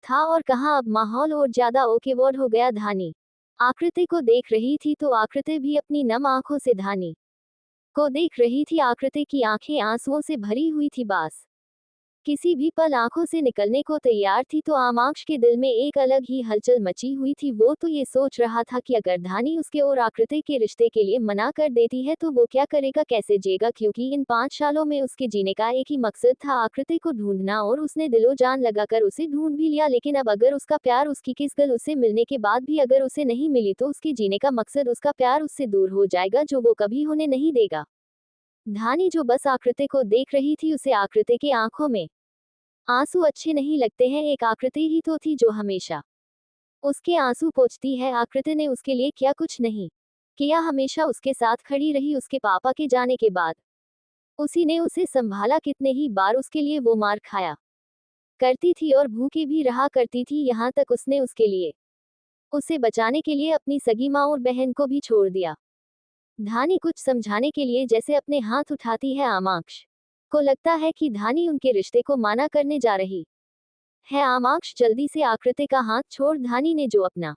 था और कहाँ अब माहौल और ज्यादा ओकेवर्ड हो गया। धानी आकृति को देख रही थी तो आकृति भी अपनी नम आंखों से धानी को देख रही थी। आकृति की आंखें आंसुओं से भरी हुई थी, बास किसी भी पल आंखों से निकलने को तैयार थी। तो आमाक्ष के दिल में एक अलग ही हलचल मची हुई थी। वो तो ये सोच रहा था कि अगर धानी उसके और आकृति के रिश्ते के लिए मना कर देती है तो वो क्या करेगा, कैसे जिएगा, क्योंकि इन 5 सालों में उसके जीने का एक ही मकसद था, आकृति को ढूंढना, और उसने दिलो जान लगाकर उसे ढूंढ भी लिया। लेकिन अब अगर उसका प्यार, उसकी किस गल उसे मिलने के बाद भी अगर उसे नहीं मिली तो उसके जीने का मकसद, उसका प्यार उससे दूर हो जाएगा, जो वो कभी होने नहीं देगा। धानी जो बस आकृति को देख रही थी, उसे आकृति की आंखों में आंसू अच्छे नहीं लगते हैं। एक आकृति ही तो थी जो हमेशा उसके आंसू पोंछती है। आकृति ने उसके लिए क्या कुछ नहीं किया, हमेशा उसके साथ खड़ी रही। उसके पापा के जाने के बाद उसी ने उसे संभाला, कितने ही बार उसके लिए वो मार खाया करती थी और भूखी भी रहा करती थी, यहाँ तक उसने उसके लिए उसे बचाने के लिए अपनी सगी माँ और बहन को भी छोड़ दिया। धानी कुछ समझाने के लिए जैसे अपने हाथ उठाती है। आमाक्ष को लगता है कि धानी उनके रिश्ते को माना करने जा रही है। आमाक्ष जल्दी से आकृति का हाथ छोड़ धानी ने जो अपना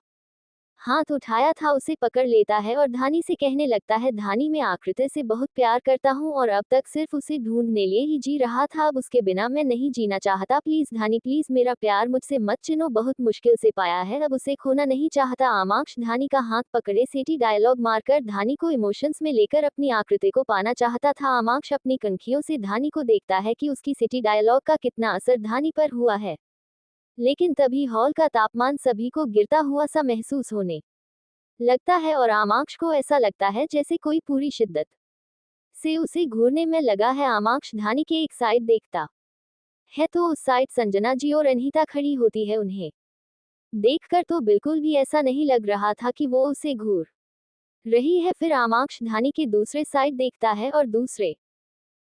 हाथ उठाया था उसे पकड़ लेता है और धानी से कहने लगता है, धानी मैं आकृति से बहुत प्यार करता हूँ और अब तक सिर्फ उसे ढूंढने लिए ही जी रहा था, अब उसके बिना मैं नहीं जीना चाहता। प्लीज धानी, प्लीज मेरा प्यार मुझसे मत छिनो, बहुत मुश्किल से पाया है, अब उसे खोना नहीं चाहता। आमाक्ष धानी का हाथ पकड़े सिटी डायलॉग मारकर धानी को इमोशंस में लेकर अपनी आकृति को पाना चाहता था। आमाक्ष अपनी कनखियों से धानी को देखता है कि उसकी सिटी डायलॉग का कितना असर धानी पर हुआ है। लेकिन तभी हॉल का तापमान सभी को गिरता हुआ सा महसूस होने लगता है और आमाक्ष को ऐसा लगता है जैसे कोई पूरी शिद्दत से उसे घूरने में लगा है। आमाक्ष धानी के एक साइड देखता है तो उस साइड संजना जी और अनीता खड़ी होती है। उन्हें देखकर तो बिल्कुल भी ऐसा नहीं लग रहा था कि वो उसे घूर रही है। फिर आमाक्ष धानी के दूसरे साइड देखता है और दूसरे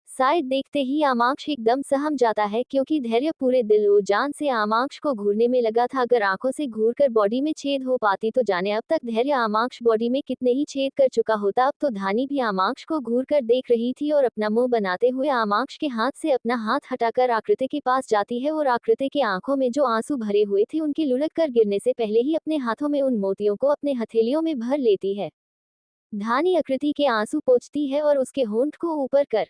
साइड देखते ही आमाक्ष एकदम सहम जाता है, क्योंकि धैर्य पूरे दिल और जान से आमाक्ष को घूरने में लगा था। अगर आंखों से घूरकर बॉडी में छेद हो पाती तो जाने अब तक धैर्य आमाक्ष बॉडी में कितने ही छेद कर चुका होता। अब तो धानी भी आमाक्ष को घूरकर देख रही थी और अपना मुंह बनाते हुए आमाक्ष के हाथ से अपना हाथ हटाकर आकृति के पास जाती है और आकृति की आंखों में जो आंसू भरे हुए थे उनके लुढ़क कर गिरने से पहले ही अपने हाथों में उन मोतियों को अपने हथेलियों में भर लेती है। धानी आकृति के आंसू पोंछती है और उसके होंठ को ऊपर कर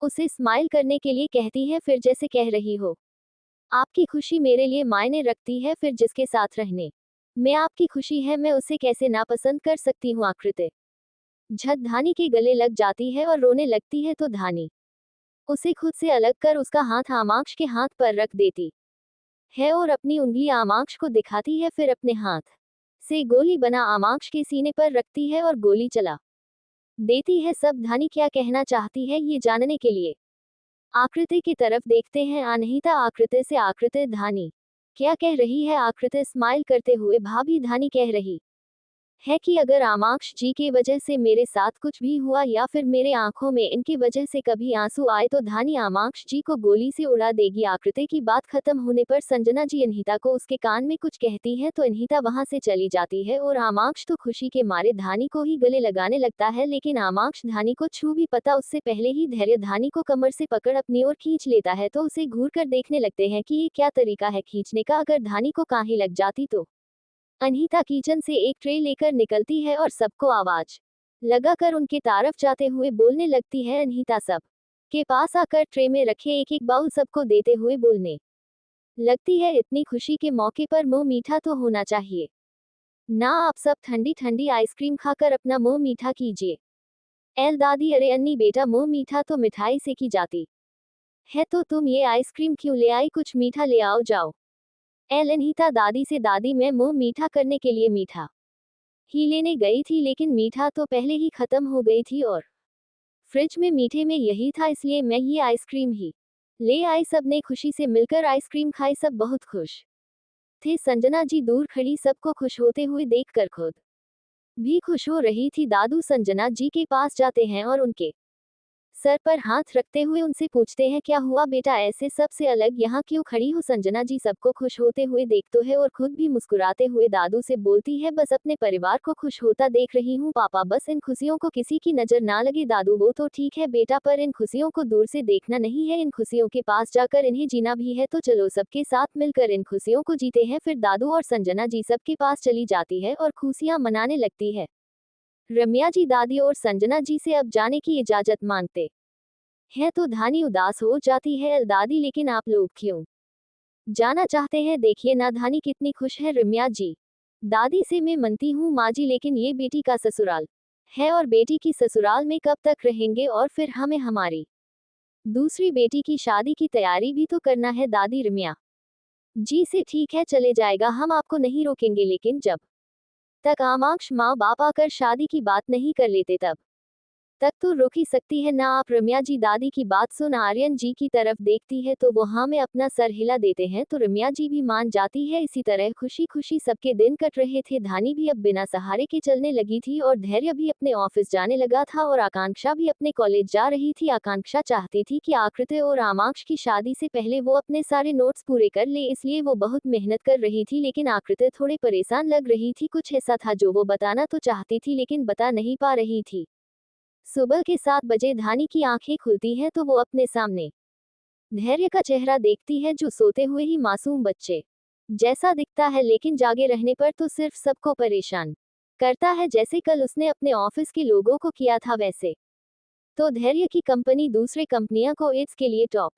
उसे स्माइल करने के लिए कहती है, फिर जैसे कह रही हो, आपकी खुशी मेरे लिए मायने रखती है, फिर जिसके साथ रहने में आपकी खुशी है मैं उसे कैसे नापसंद कर सकती हूँ। आकृति झट धानी के गले लग जाती है और रोने लगती है तो धानी उसे खुद से अलग कर उसका हाथ आमाक्ष के हाथ पर रख देती है और अपनी उंगली आमाक्ष को दिखाती है, फिर अपने हाथ से गोली बना आमाक्ष के सीने पर रखती है और गोली चला देती है। सब धानी क्या कहना चाहती है ये जानने के लिए आकृति की तरफ देखते हैं अनहिता आकृति से। आकृति धानी क्या कह रही है? आकृति स्माइल करते हुए भाभी धानी कह रही है कि अगर आमाक्ष जी के वजह से मेरे साथ कुछ भी हुआ या फिर मेरे आंखों में इनकी वजह से कभी आंसू आए तो धानी आमाक्ष जी को गोली से उड़ा देगी। आकृति की बात खत्म होने पर संजना जी अनहिता को उसके कान में कुछ कहती है तो अनहिता वहां से चली जाती है और आमाक्ष तो खुशी के मारे धानी को ही गले लगाने लगता है, लेकिन आमाक्ष धानी को छू भी पता उससे पहले ही धैर्य धानी को कमर से पकड़ अपनी ओर खींच लेता है तो उसे घूर कर देखने लगते हैं कि ये क्या तरीका है खींचने का, अगर धानी को काहे लग जाती तो। अनहिता किचन से एक ट्रे लेकर निकलती है और सबको आवाज लगाकर उनके तारफ जाते हुए बोलने लगती है। अनहिता सब के पास आकर ट्रे में रखे एक एक बाउल सबको देते हुए बोलने लगती है, इतनी खुशी के मौके पर मुंह मीठा तो होना चाहिए ना, आप सब ठंडी ठंडी आइसक्रीम खाकर अपना मुंह मीठा कीजिए। एल दादी, अरे अन्नी बेटा मुंह मीठा तो मिठाई से की जाती है, तो तुम ये आइसक्रीम क्यों ले आई, कुछ मीठा ले आओ जाओ। एल अनहिता दादी से, दादी मैं मुंह मीठा करने के लिए मीठा ही लेने गई थी लेकिन मीठा तो पहले ही खत्म हो गई थी और फ्रिज में मीठे में यही था इसलिए मैं ये आइसक्रीम ही ले आई। सब ने खुशी से मिलकर आइसक्रीम खाई, सब बहुत खुश थे। संजना जी दूर खड़ी सबको खुश होते हुए देखकर खुद भी खुश हो रही थी। दादू संजना जी के पास जाते हैं और उनके सर पर हाथ रखते हुए उनसे पूछते हैं, क्या हुआ बेटा, ऐसे सबसे अलग यहाँ क्यों खड़ी हो? संजना जी सबको खुश होते हुए देखते है और खुद भी मुस्कुराते हुए दादू से बोलती है, बस अपने परिवार को खुश होता देख रही हूँ पापा, बस इन खुशियों को किसी की नजर ना लगे। दादू वो तो ठीक है बेटा, पर इन खुशियों को दूर से देखना नहीं है, इन खुशियों के पास जाकर इन्हें जीना भी है, तो चलो सबके साथ मिलकर इन खुशियों को जीते हैं। फिर दादू और संजना जी सबके पास चली जाती है और खुशियां मनाने लगती है। रम्या जी दादी और संजना जी से अब जाने की इजाजत मांगते हैं तो धानी उदास हो जाती है। दादी लेकिन आप लोग क्यों जाना चाहते हैं, देखिए ना धानी कितनी खुश है। रम्या जी दादी से, मैं मनती हूँ माँ जी, लेकिन ये बेटी का ससुराल है और बेटी की ससुराल में कब तक रहेंगे और फिर हमें हमारी दूसरी बेटी की शादी की तैयारी भी तो करना है। दादी रम्या जी से, ठीक है चले जाएगा, हम आपको नहीं रोकेंगे, लेकिन जब तक आमाक्ष माँ बाप आकर शादी की बात नहीं कर लेते तब तक तो रुक ही सकती है ना आप। रम्या जी दादी की बात सुन आर्यन जी की तरफ देखती है तो वो हाँ में अपना सर हिला देते हैं तो रम्या जी भी मान जाती है। इसी तरह खुशी खुशी सबके दिन कट रहे थे। धानी भी अब बिना सहारे के चलने लगी थी और धैर्य भी अपने ऑफिस जाने लगा था और आकांक्षा भी अपने कॉलेज जा रही थी। आकांक्षा चाहती थी कि आकृति और आमाक्ष की शादी से पहले वो अपने सारे नोट्स पूरे कर ले, इसलिए वो बहुत मेहनत कर रही थी, लेकिन आकृति थोड़े परेशान लग रही थी। कुछ ऐसा था जो वो बताना तो चाहती थी लेकिन बता नहीं पा रही थी। सुबह के 7 बजे धानी की आंखें खुलती हैं तो वो अपने सामने धैर्य का चेहरा देखती है जो सोते हुए ही मासूम बच्चे जैसा दिखता है, लेकिन जागे रहने पर तो सिर्फ सबको परेशान करता है। जैसे कल उसने अपने ऑफिस के लोगों को किया था वैसे तो धैर्य की कंपनी दूसरे कंपनियां को एड्स के लिए टॉप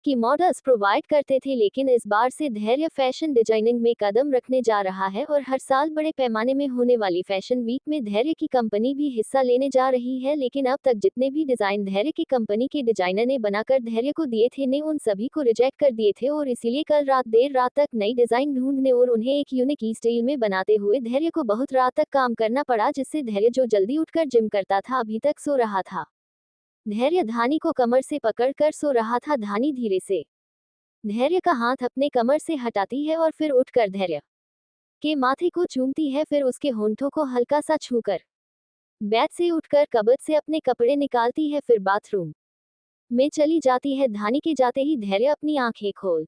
की मॉडल्स प्रोवाइड करते थे, लेकिन इस बार से धैर्य फैशन डिजाइनिंग में कदम रखने जा रहा है और हर साल बड़े पैमाने में होने वाली फैशन वीक में धैर्य की कंपनी भी हिस्सा लेने जा रही है। लेकिन अब तक जितने भी डिजाइन धैर्य की कंपनी के डिजाइनर ने बनाकर धैर्य को दिए थे ने उन सभी को रिजेक्ट कर दिए थे और इसीलिए कल रात देर रात तक नई डिजाइन ढूंढने और उन्हें एक यूनिक स्टाइल में बनाते हुए धैर्य को बहुत रात तक काम करना पड़ा, जिससे धैर्य जो जल्दी उठकर जिम करता था अभी तक सो रहा था। धैर्य धानी को कमर से पकड़कर सो रहा था। धानी धीरे से धैर्य का हाथ अपने कमर से हटाती है और फिर उठकर धैर्य के माथे को चूमती है, फिर उसके होंठों को हल्का सा छूकर बेड से उठकर कबर्ड से अपने कपड़े निकालती है, फिर बाथरूम में चली जाती है। धानी के जाते ही धैर्य अपनी आंखें खोल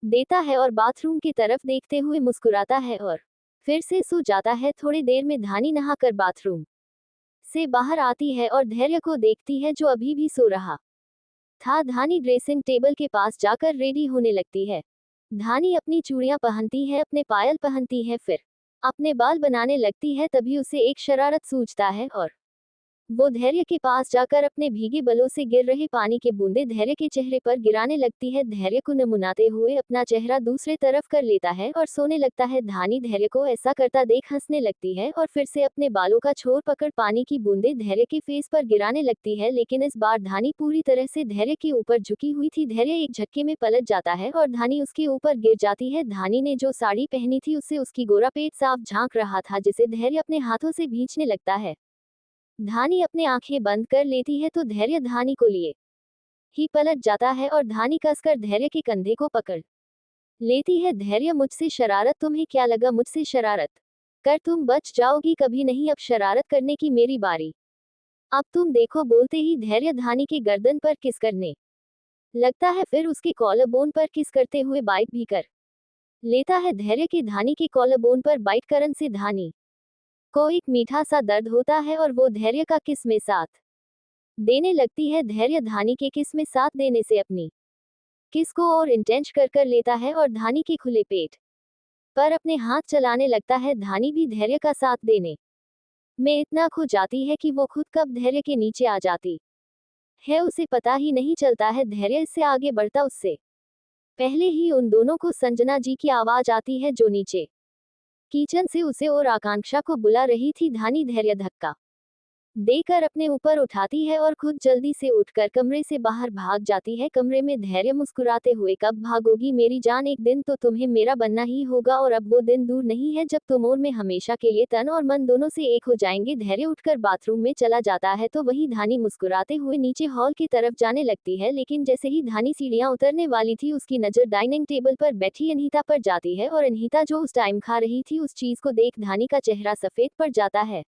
देता है और बाथरूम की तरफ देखते हुए मुस्कुराता है और फिर से सो जाता है। थोड़ी देर में धानी नहाकर बाथरूम से बाहर आती है और धैर्य को देखती है जो अभी भी सो रहा था। धानी ड्रेसिंग टेबल के पास जाकर रेडी होने लगती है। धानी अपनी चूड़ियां पहनती है, अपने पायल पहनती है, फिर अपने बाल बनाने लगती है। तभी उसे एक शरारत सूझता है और वो धैर्य के पास जाकर अपने भीगे बलों से गिर रहे पानी के बूंदे धैर्य के चेहरे पर गिराने लगती है। धैर्य को नमुनाते हुए अपना चेहरा दूसरे तरफ कर लेता है और सोने लगता है। धानी धैर्य को ऐसा करता देख हंसने लगती है और फिर से अपने बालों का छोर पकड़ पानी की बूंदे धैर्य के फेस पर गिराने लगती है। लेकिन इस बार धानी पूरी तरह से धैर्य के ऊपर झुकी हुई थी। धैर्य एक झटके में पलट जाता है और धानी उसके ऊपर गिर जाती है। धानी ने जो साड़ी पहनी थी उससे उसकी गोरा पेट साफ झांक रहा था, जिसे धैर्य अपने हाथों से भींचने लगता है। धानी अपने आंखें बंद कर लेती है तो धैर्य धानी को लिए ही पलट जाता है और धानी कसकर धैर्य के कंधे को पकड़ लेती है। धैर्य, मुझसे शरारत, तुम्हें क्या लगा मुझसे शरारत कर तुम बच जाओगी? कभी नहीं, अब शरारत करने की मेरी बारी, अब तुम देखो। बोलते ही धैर्य धानी के गर्दन पर किस करने लगता है, फिर उसके कॉलर बोन पर किस करते हुए बाइट भी कर लेता है। धैर्य के धानी के कॉलर बोन पर बाइट करने से धानी को एक मीठा सा दर्द होता है और वो धैर्य का किस में साथ देने लगती है। धैर्य धानी के किस में साथ देने से अपनी किस को और इंटेंश कर लेता है और धानी के खुले पेट पर अपने हाथ चलाने लगता है। धानी भी धैर्य का साथ देने में इतना खो जाती है कि वो खुद कब धैर्य के नीचे आ जाती है उसे पता ही नहीं चलता है। धैर्य इससे आगे बढ़ता उससे पहले ही उन दोनों को संजना जी की आवाज आती है, जो नीचे किचन से उसे और आकांक्षा को बुला रही थी। धानी धैर्य धक्का देकर अपने ऊपर उठाती है और खुद जल्दी से उठकर कमरे से बाहर भाग जाती है। कमरे में धैर्य मुस्कुराते हुए, कब भागोगी मेरी जान, एक दिन तो तुम्हें मेरा बनना ही होगा और अब वो दिन दूर नहीं है जब तुम और मैं हमेशा के लिए तन और मन दोनों से एक हो जाएंगे। धैर्य उठकर बाथरूम में चला जाता है तो वही धानी मुस्कुराते हुए नीचे हॉल की तरफ जाने लगती है। लेकिन जैसे ही धानी सीढ़ियां उतरने वाली थी उसकी नजर डाइनिंग टेबल पर बैठी अनहिता पर जाती है और अनहिता जो उस टाइम खा रही थी उस चीज को देख धानी का चेहरा सफेद पड़ जाता है।